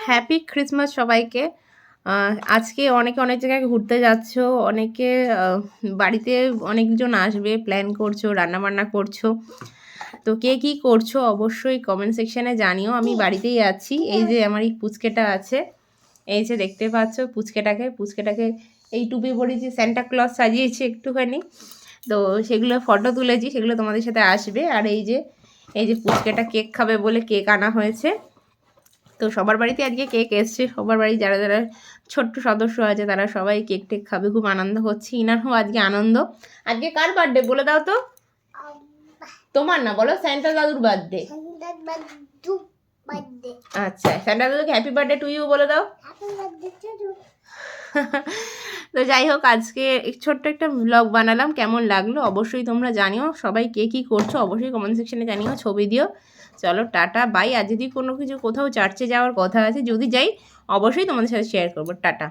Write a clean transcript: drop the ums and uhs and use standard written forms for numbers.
Happy Christmas সবাইকে। আজকে অনেকে অনেক জায়গায় ঘুরতে যাচ্ছ, অনেকে বাড়িতে অনেকজন আসবে, প্ল্যান করছো, রান্নাবান্না করছো। তো কে কী করছো অবশ্যই কমেন্ট সেকশানে জানিও। আমি বাড়িতেই আছি। এই যে আমার এই পুচকেটা আছে, এই যে দেখতে পাচ্ছ পুচকেটাকে এই টুপি পরেছি, স্যান্টা ক্লজ সাজিয়েছি একটুখানি। তো সেগুলো ফটো তুলেছি, সেগুলো তোমাদের সাথে আসবে। আর এই যে পুচকেটা কেক খাবে বলে কেক আনা হয়েছে। তো সবার বাড়িতে আজকে কেক এসছে, সবার বাড়ি যারা যারা ছোট্ট সদস্য আছে তারা সবাই কেক টেক খাবে, খুব আনন্দ হচ্ছে। ইনারও আজকে আনন্দ। আজকে কার বার্থডে বলে দাও তো? তোমার না, বলো স্যান্টা দাদুর বার্থডে। আচ্ছা, স্যান্টা দাদুকে হ্যাপি বার্থডে টু ইউ বলে দাও। তো যাই হোক, আজকে ছোট্ট একটা ব্লগ বানালাম, কেমন লাগলো অবশ্যই তোমরা জানিও। সবাই কে কী করছো অবশ্যই কমেন্ট সেকশনে জানিও, ছবি দিও। চলো টাটা বাই। আর যদি কোনো কিছু কোথাও চার্চে যাওয়ার কথা আছে, যদি যাই অবশ্যই তোমাদের সাথে শেয়ার করবো। টাটা।